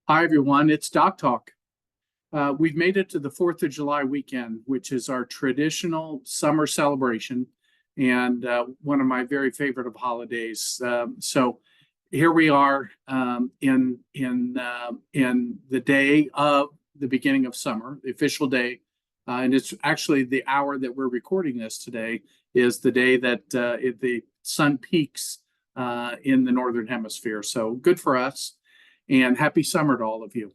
Hi, everyone. It's Doctalk. We've made it to the 4th of July weekend, which is our traditional summer celebration and one of my very favorite of holidays. So here we are in the day of the beginning of summer, the official day, and it's actually the hour that we're recording this today is the day that the sun peaks in the northern hemisphere. So good for us, and happy summer to all of you.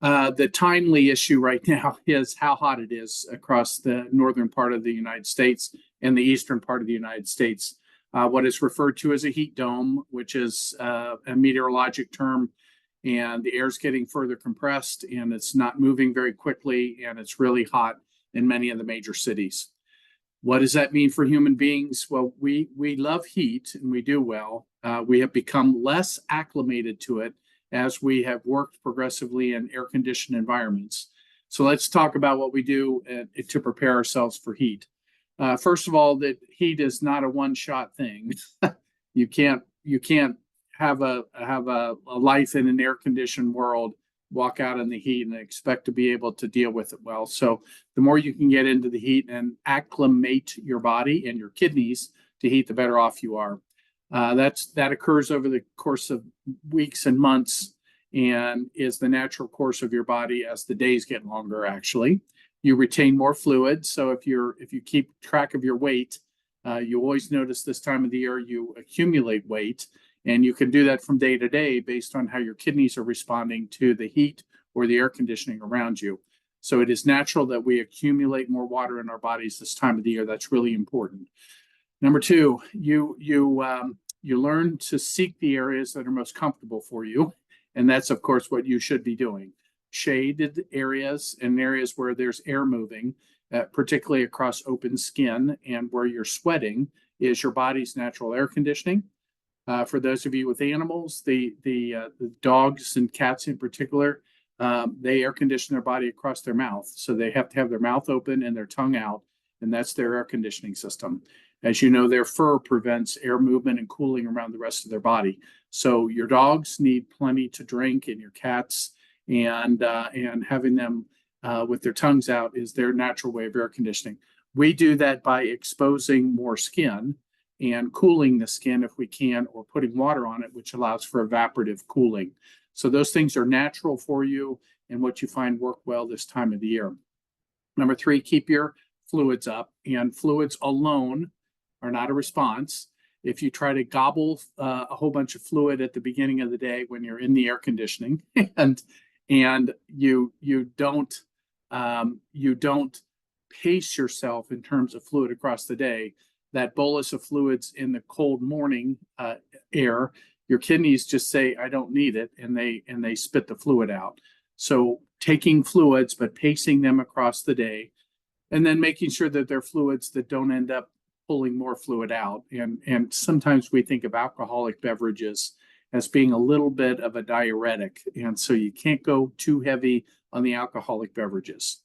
The timely issue right now is how hot it is across the northern part of the United States and the eastern part of the United States. What is referred to as a heat dome, which is a meteorologic term, and the air is getting further compressed and it's not moving very quickly, and it's really hot in many of the major cities. What does that mean for human beings? Well, we love heat and we do well. We have become less acclimated to it as we have worked progressively in air-conditioned environments. So let's talk about what we do to prepare ourselves for heat. First of all, that heat is not a one-shot thing. You can't have a life in an air-conditioned world, walk out in the heat and expect to be able to deal with it well. So the more you can get into the heat and acclimate your body and your kidneys to heat, the better off you are. That occurs over the course of weeks and months, and is the natural course of your body as the days get longer. Actually, you retain more fluid. So if you keep track of your weight, you always notice this time of the year you accumulate weight, and you can do that from day to day based on how your kidneys are responding to the heat or the air conditioning around you. So it is natural that we accumulate more water in our bodies this time of the year. That's really important. Number two, you learn to seek the areas that are most comfortable for you. And that's, of course, what you should be doing. Shaded areas and areas where there's air moving, particularly across open skin, and where you're sweating is your body's natural air conditioning. For those of you with animals, the dogs and cats in particular, they air condition their body across their mouth. So they have to have their mouth open and their tongue out, and that's their air conditioning system. As you know, their fur prevents air movement and cooling around the rest of their body. So your dogs need plenty to drink, and your cats, and having them with their tongues out is their natural way of air conditioning. We do that by exposing more skin and cooling the skin if we can, or putting water on it, which allows for evaporative cooling. So those things are natural for you and what you find work well this time of the year. Number three, keep your fluids up, and fluids alone are not a response. If you try to gobble a whole bunch of fluid at the beginning of the day when you're in the air conditioning, and you don't pace yourself in terms of fluid across the day, that bolus of fluids in the cold morning air, your kidneys just say, I don't need it, and they spit the fluid out. So taking fluids but pacing them across the day, and then making sure that they're fluids that don't end up pulling more fluid out. And sometimes we think of alcoholic beverages as being a little bit of a diuretic, and so you can't go too heavy on the alcoholic beverages.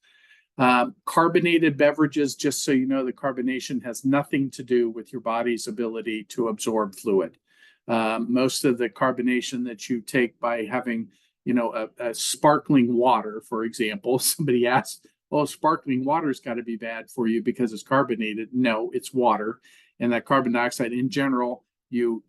Carbonated beverages, just so you know, the carbonation has nothing to do with your body's ability to absorb fluid. Most of the carbonation that you take by having, a sparkling water, for example, somebody asked, well, sparkling water's got to be bad for you because it's carbonated. No, it's water. And that carbon dioxide in general, you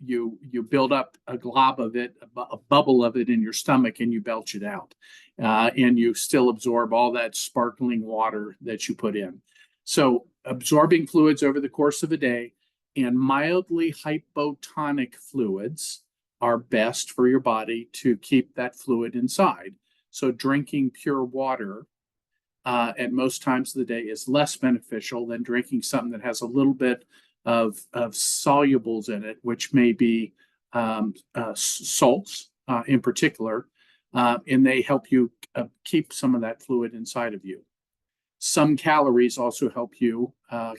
build up a glob of it, a bubble of it in your stomach, and you belch it out. And you still absorb all that sparkling water that you put in. So absorbing fluids over the course of a day, and mildly hypotonic fluids are best for your body to keep that fluid inside. So drinking pure water at most times of the day is less beneficial than drinking something that has a little bit of solubles in it, which may be salts in particular, and they help you keep some of that fluid inside of you. Some calories also help you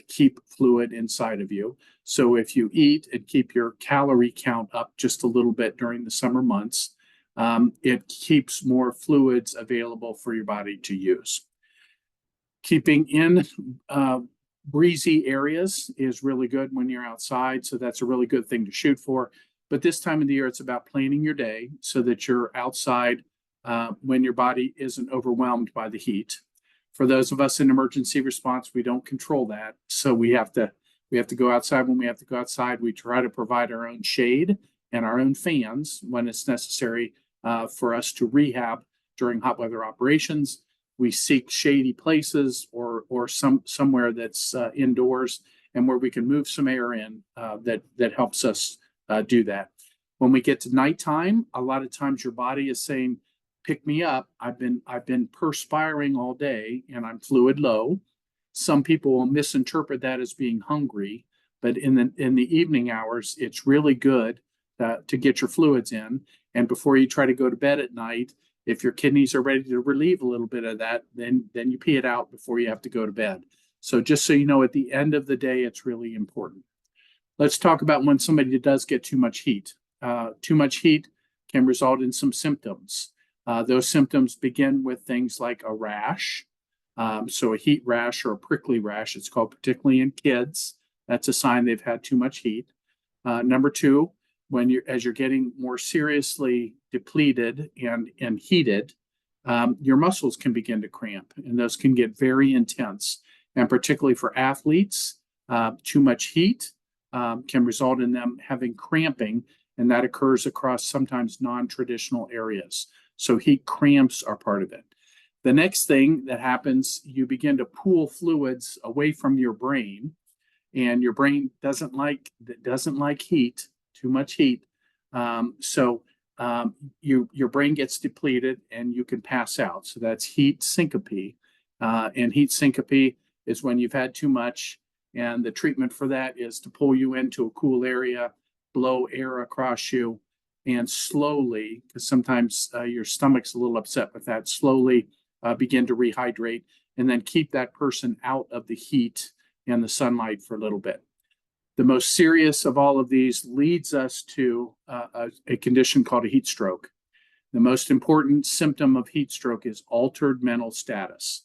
keep fluid inside of you. So if you eat and keep your calorie count up just a little bit during the summer months, it keeps more fluids available for your body to use. Keeping in breezy areas is really good when you're outside, so that's a really good thing to shoot for. But this time of the year, it's about planning your day so that you're outside when your body isn't overwhelmed by the heat. For those of us in emergency response, we don't control that. So we have to go outside when we have to go outside. We try to provide our own shade and our own fans when it's necessary for us to rehab during hot weather operations. We seek shady places or somewhere that's indoors and where we can move some air in that helps us do that. When we get to nighttime, a lot of times your body is saying, pick me up. I've been perspiring all day and I'm fluid low. Some people will misinterpret that as being hungry, but in the evening hours, it's really good to get your fluids in. And before you try to go to bed at night, if your kidneys are ready to relieve a little bit of that, then you pee it out before you have to go to bed. So just so you know, at the end of the day, it's really important. Let's talk about when somebody does get too much heat. Too much heat can result in some symptoms. Those symptoms begin with things like a rash. So a heat rash or a prickly rash, it's called, particularly in kids. That's a sign they've had too much heat. Number two, as you're getting more seriously depleted and heated, your muscles can begin to cramp, and those can get very intense. And particularly for athletes, too much heat can result in them having cramping, and that occurs across sometimes non-traditional areas. So heat cramps are part of it. The next thing that happens, you begin to pool fluids away from your brain, and your brain doesn't like heat, too much heat. So your brain gets depleted and you can pass out. So that's heat syncope. And heat syncope is when you've had too much, and the treatment for that is to pull you into a cool area, blow air across you, and slowly, because sometimes your stomach's a little upset with that, slowly begin to rehydrate, and then keep that person out of the heat and the sunlight for a little bit. The most serious of all of these leads us to a condition called a heat stroke. The most important symptom of heat stroke is altered mental status.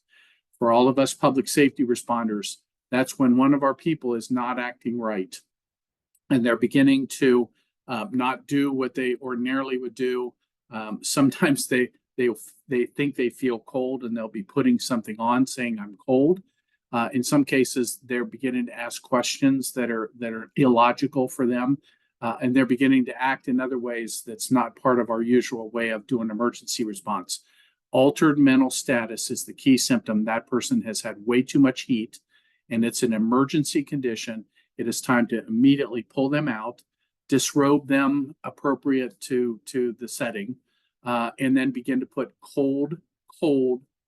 For all of us public safety responders, that's when one of our people is not acting right, and they're beginning to not do what they ordinarily would do. Sometimes they think they feel cold, and they'll be putting something on saying, I'm cold. In some cases, they're beginning to ask questions that are illogical for them, and they're beginning to act in other ways that's not part of our usual way of doing emergency response. Altered mental status is the key symptom. That person has had way too much heat, and it's an emergency condition. It is time to immediately pull them out, disrobe them appropriate to the setting, and then begin to put cold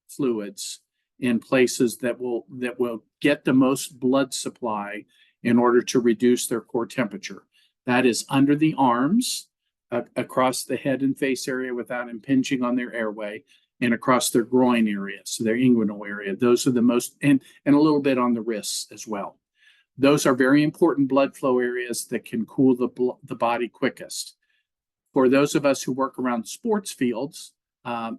fluids in places that will get the most blood supply in order to reduce their core temperature. That is under the arms, across the head and face area without impinging on their airway, and across their groin area, so their inguinal area. Those are the most, and a little bit on the wrists as well. Those are very important blood flow areas that can cool the body quickest. For those of us who work around sports fields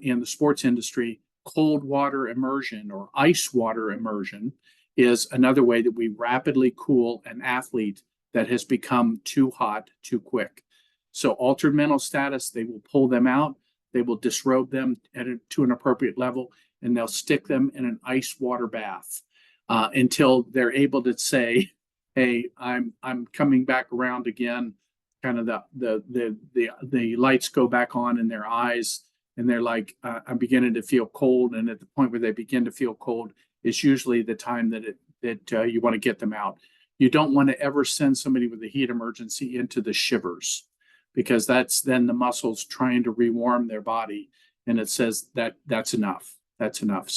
in the sports industry, cold water immersion or ice water immersion is another way that we rapidly cool an athlete that has become too hot too quick. So altered mental status, they will pull them out, they will disrobe them to an appropriate level, and they'll stick them in an ice water bath until they're able to say, hey, I'm coming back around again. Kind of the lights go back on in their eyes, and they're like, I'm beginning to feel cold. And at the point where they begin to feel cold is usually the time that you want to get them out. You don't want to ever send somebody with a heat emergency into the shivers, because that's then the muscles trying to rewarm their body, and it says that's enough. That's enough.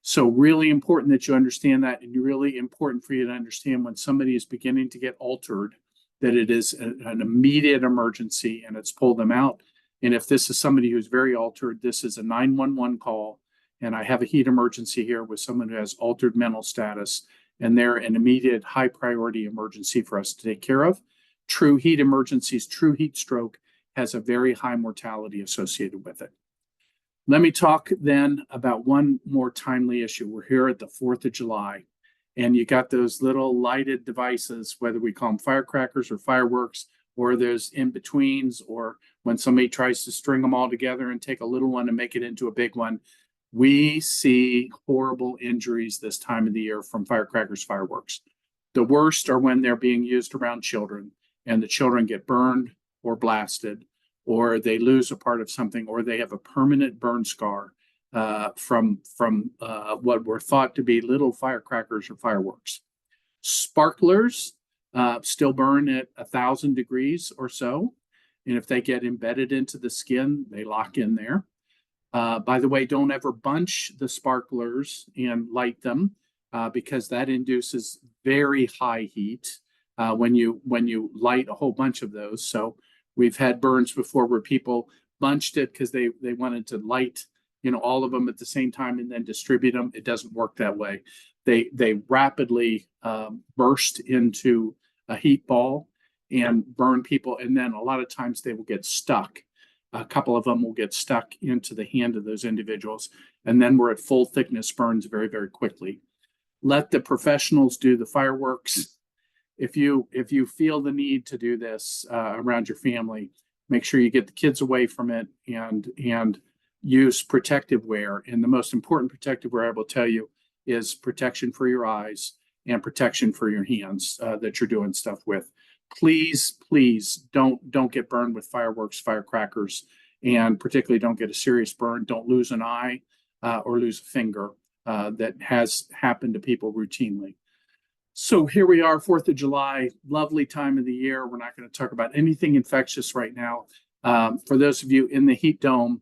So really important that you understand that, and really important for you to understand when somebody is beginning to get altered, that it is an immediate emergency and it's pull them out. And if this is somebody who's very altered, this is a 911 call, and I have a heat emergency here with someone who has altered mental status, and they're an immediate high priority emergency for us to take care of. True heat emergencies, true heat stroke has a very high mortality associated with it. Let me talk then about one more timely issue. We're here at the 4th of July, and you got those little lighted devices, whether we call them firecrackers or fireworks or there's in-betweens, or when somebody tries to string them all together and take a little one and make it into a big one. We see horrible injuries this time of the year from firecrackers, fireworks. The worst are when they're being used around children and the children get burned or blasted, or they lose a part of something, or they have a permanent burn scar from what were thought to be little firecrackers or fireworks. Sparklers still burn at 1,000 degrees or so, and if they get embedded into the skin, they lock in there. By the way, don't ever bunch the sparklers and light them because that induces very high heat when you light a whole bunch of those. So we've had burns before where people bunched it because they wanted to light, all of them at the same time and then distribute them. It doesn't work that way. They rapidly burst into a heat ball and burn people, and then a lot of times they will get stuck. A couple of them will get stuck into the hand of those individuals, and then we're at full thickness burns very, very quickly. Let the professionals do the fireworks. If you feel the need to do this around your family, make sure you get the kids away from it and use protective wear. And the most important protective wear I will tell you is protection for your eyes and protection for your hands that you're doing stuff with. Please don't get burned with fireworks, firecrackers, and particularly don't get a serious burn. Don't lose an eye or lose a finger. That has happened to people routinely. So here we are, 4th of July, lovely time of the year. We're not going to talk about anything infectious right now. For those of you in the heat dome,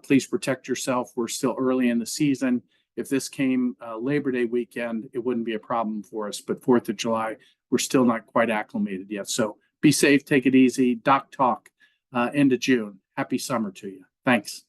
please protect yourself. We're still early in the season. If this came Labor Day weekend, it wouldn't be a problem for us. But 4th of July, we're still not quite acclimated yet. So be safe, take it easy. Doctalk, end of June. Happy summer to you. Thanks.